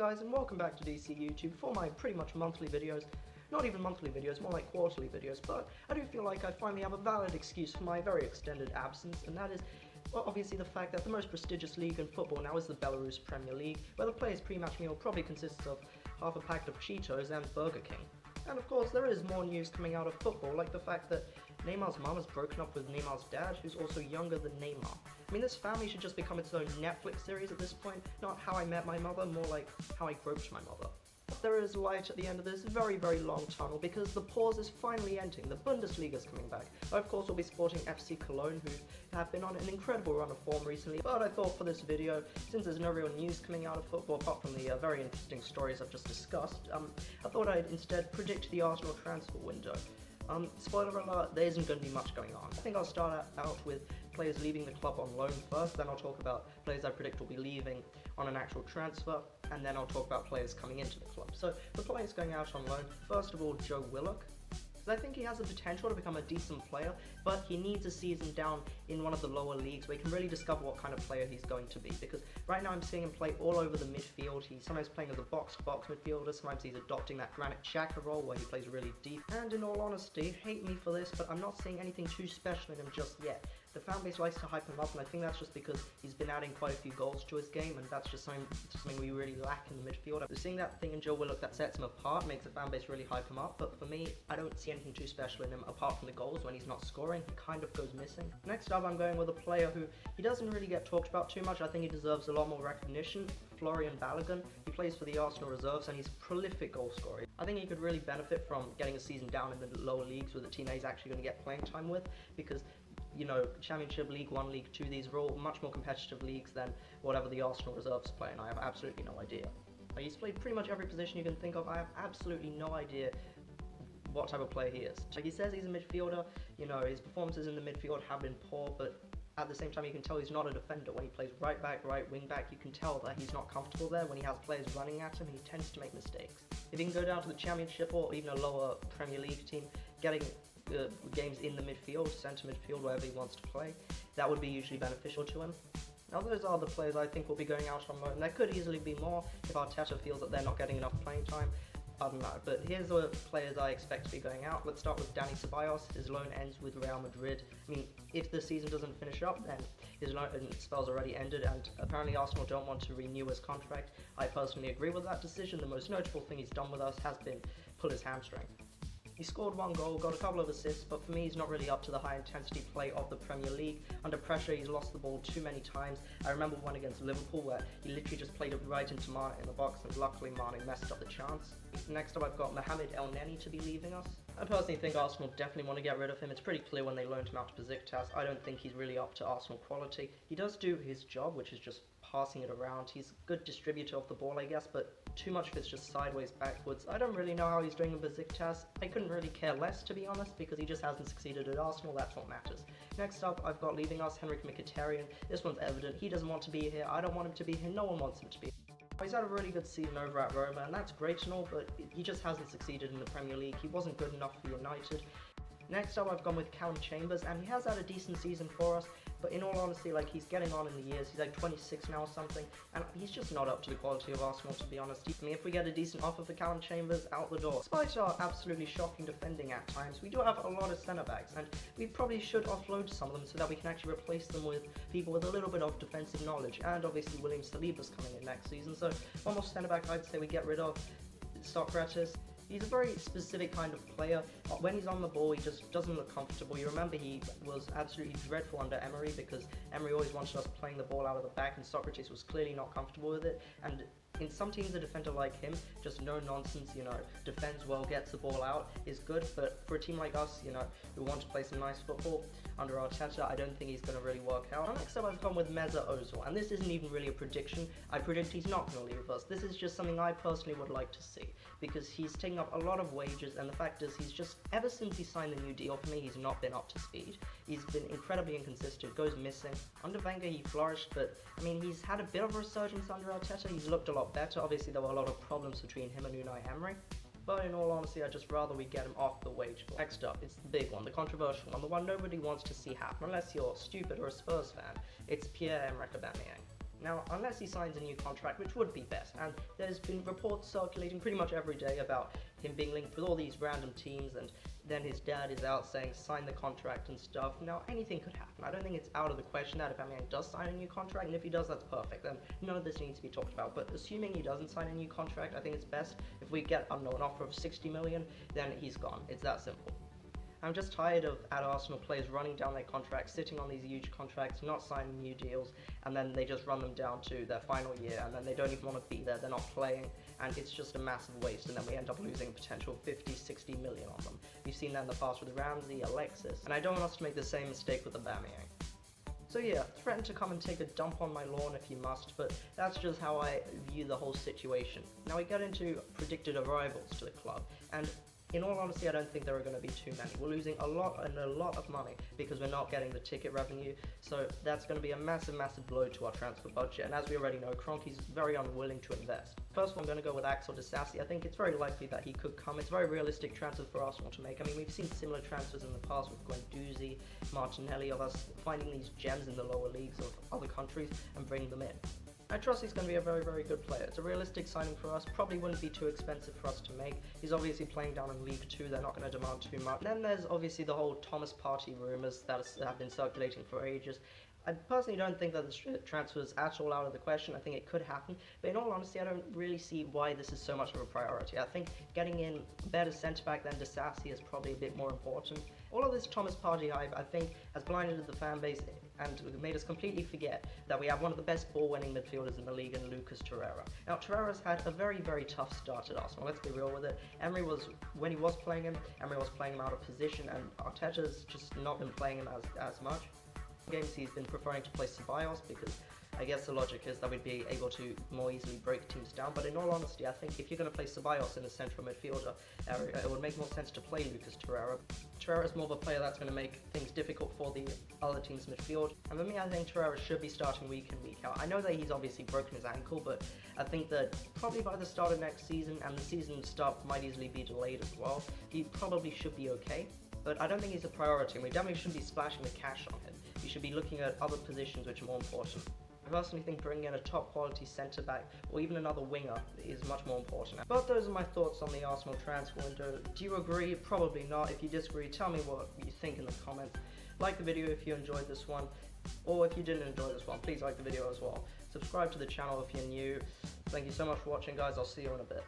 guys, and welcome back to DC YouTube for my pretty much monthly videos. Not even monthly videos, more like quarterly videos, but I do feel like I finally have a valid excuse for my very extended absence, and that is, well, obviously the fact that the most prestigious league in football now is the Belarus Premier League, where the players' pre-match meal probably consists of half a packet of Cheetos and Burger King. And of course, there is more news coming out of football, like the fact that Neymar's mum has broken up with Neymar's dad, who's also younger than Neymar. I mean, this family should just become its own Netflix series at this point, not How I Met My Mother, more like How I Groped My Mother. But there is light at the end of this very, very long tunnel, because the pause is finally ending. The Bundesliga is coming back. I, of course, will be supporting FC Cologne, who have been on an incredible run of form recently, but I thought for this video, since there's no real news coming out of football, apart from the very interesting stories I've just discussed, I thought I'd instead predict the Arsenal transfer window. Spoiler alert, there isn't going to be much going on. I think I'll start out with players leaving the club on loan first, then I'll talk about players I predict will be leaving on an actual transfer, and then I'll talk about players coming into the club. So, the players going out on loan, first of all, Joe Willock. Because I think he has the potential to become a decent player, but he needs a season down in one of the lower leagues where he can really discover what kind of player he's going to be. Because right now I'm seeing him play all over the midfield. He's sometimes playing as a box-to-box midfielder, sometimes he's adopting that Granit Xhaka role where he plays really deep. And in all honesty, hate me for this, but I'm not seeing anything too special in him just yet. The fan base likes to hype him up, and I think that's just because he's been adding quite a few goals to his game, and that's just something we really lack in the midfield. So seeing that thing in Joe Willock that sets him apart makes the fan base really hype him up, but for me, I don't see anything too special in him apart from the goals. When he's not scoring, he kind of goes missing. Next up, I'm going with a player who he doesn't really get talked about too much. I think he deserves a lot more recognition. Florian Balogun. He plays for the Arsenal reserves, and he's a prolific goal scorer. I think he could really benefit from getting a season down in the lower leagues with a team that he's actually going to get playing time with, because you know, Championship, League 1, League 2, these are all much more competitive leagues than whatever the Arsenal reserves play, and I have absolutely no idea. He's played pretty much every position you can think of. I have absolutely no idea what type of player he is. Like, he says he's a midfielder, you know, his performances in the midfield have been poor, but at the same time you can tell he's not a defender. When he plays right back, right wing back, you can tell that he's not comfortable there. When he has players running at him, he tends to make mistakes. If he can go down to the Championship or even a lower Premier League team, getting games in the midfield, centre midfield, wherever he wants to play, that would be usually beneficial to him. Now those are the players I think will be going out on loan. There could easily be more if Arteta feels that they're not getting enough playing time. I don't know, but here's the players I expect to be going out. Let's start with Dani Ceballos. His loan ends with Real Madrid. I mean, if the season doesn't finish up, then his loan spell's already ended, and apparently Arsenal don't want to renew his contract. I personally agree with that decision. The most notable thing he's done with us has been pull his hamstring. He scored one goal, got a couple of assists, but for me he's not really up to the high intensity play of the Premier League. Under pressure he's lost the ball too many times. I remember one against Liverpool where he literally just played it right into Mane in the box, and luckily Mane messed up the chance. Next up I've got Mohamed El Neni to be leaving us. I personally think Arsenal definitely want to get rid of him. It's pretty clear when they loaned him out to Besiktas. I don't think he's really up to Arsenal quality. He does do his job, which is just passing it around. He's a good distributor of the ball, I guess, but too much of it's just sideways, backwards. I don't really know how he's doing in Besiktas. I couldn't really care less, to be honest, because he just hasn't succeeded at Arsenal. That's what matters. Next up, I've got leaving us Henrik Mkhitaryan. This one's evident. He doesn't want to be here. I don't want him to be here. No one wants him to be here. He's had a really good season over at Roma, and that's great and all, but he just hasn't succeeded in the Premier League. He wasn't good enough for United. Next up, I've gone with Callum Chambers, and he has had a decent season for us, but in all honesty, like, he's getting on in the years. He's like 26 now or something, and he's just not up to the quality of Arsenal, to be honest. I mean, if we get a decent offer for Callum Chambers, out the door. Despite our absolutely shocking defending at times, we do have a lot of centre-backs, and we probably should offload some of them so that we can actually replace them with people with a little bit of defensive knowledge, and obviously William Saliba's coming in next season, so one more centre-back I'd say we get rid of, Sokratis. He's a very specific kind of player. When he's on the ball, he just doesn't look comfortable. You remember he was absolutely dreadful under Emery, because Emery always wanted us playing the ball out of the back, and Sokratis was clearly not comfortable with it. And in some teams, a defender like him, just no nonsense, you know, defends well, gets the ball out, is good. But for a team like us, you know, who want to play some nice football under Arteta, I don't think he's going to really work out. Next up, I've gone with Mesut Ozil, and this isn't even really a prediction. I predict he's not going to leave us. This is just something I personally would like to see, because he's taking up a lot of wages, and the fact is he's just, ever since he signed the new deal for me, he's not been up to speed. He's been incredibly inconsistent, goes missing. Under Wenger he flourished, but I mean, he's had a bit of a resurgence under Arteta. He's looked a lot better. Obviously there were a lot of problems between him and Unai Emery, but in all honesty I'd just rather we get him off the wage bill. Next up, it's the big one, the controversial one, the one nobody wants to see happen unless you're stupid or a Spurs fan. It's Pierre-Emerick Aubameyang. Now, unless he signs a new contract, which would be best, and there's been reports circulating pretty much every day about him being linked with all these random teams, and then his dad is out saying sign the contract and stuff. Now, anything could happen. I don't think it's out of the question that Aubameyang does sign a new contract, and if he does, that's perfect. Then none of this needs to be talked about. But assuming he doesn't sign a new contract, I think it's best if we get, I don't know, an offer of 60 million, then he's gone. It's that simple. I'm just tired of at Arsenal players running down their contracts, sitting on these huge contracts, not signing new deals, and then they just run them down to their final year, and then they don't even want to be there, they're not playing, and it's just a massive waste, and then we end up losing a potential 50, 60 million on them. We've seen that in the past with Ramsey, Alexis, and I don't want us to make the same mistake with Aubameyang. So yeah, threaten to come and take a dump on my lawn if you must, but that's just how I view the whole situation. Now we get into predicted arrivals to the club, and in all honesty, I don't think there are going to be too many. We're losing a lot of money because we're not getting the ticket revenue, so that's going to be a massive blow to our transfer budget, and as we already know, Kroenke's very unwilling to invest. First of all, I'm going to go with Axel Disasi. I think it's very likely that he could come. It's a very realistic transfer for Arsenal to make. I mean, we've seen similar transfers in the past with Guendouzi, Martinelli, of us finding these gems in the lower leagues of other countries and bringing them in. I trust he's going to be a very good player. It's a realistic signing for us, probably wouldn't be too expensive for us to make. He's obviously playing down in League 2, they're not going to demand too much. Then there's obviously the whole Thomas Partey rumours that have been circulating for ages. I personally don't think that the transfer is at all out of the question. I think it could happen, but in all honesty, I don't really see why this is so much of a priority. I think getting in a better centre-back than Disasi is probably a bit more important. All of this Thomas Partey hype, I think, has blinded the fan base and made us completely forget that we have one of the best ball-winning midfielders in the league in Lucas Torreira. Now, Torreira's had a very tough start at Arsenal, let's be real with it. When he was playing him, Emery was playing him out of position, and Arteta's just not been playing him as much. Games he's been preferring to play Ceballos because I guess the logic is that we'd be able to more easily break teams down, but in all honesty, I think if you're going to play Ceballos in the central midfielder area, it would make more sense to play Lucas Torreira. Torreira is more of a player that's going to make things difficult for the other team's midfield, and for me, I think Torreira should be starting week in, week out. I know that he's obviously broken his ankle, but I think that probably by the start of next season, and the season start might easily be delayed as well, he probably should be okay. But I don't think he's a priority, and we definitely shouldn't be splashing the cash on him. We should be looking at other positions which are more important. I personally think bringing in a top quality centre back or even another winger is much more important. But those are my thoughts on the Arsenal transfer window. Do you agree? Probably not. If you disagree, tell me what you think in the comments. Like the video if you enjoyed this one, or if you didn't enjoy this one, please like the video as well. Subscribe to the channel if you're new. Thank you so much for watching, guys. I'll see you in a bit.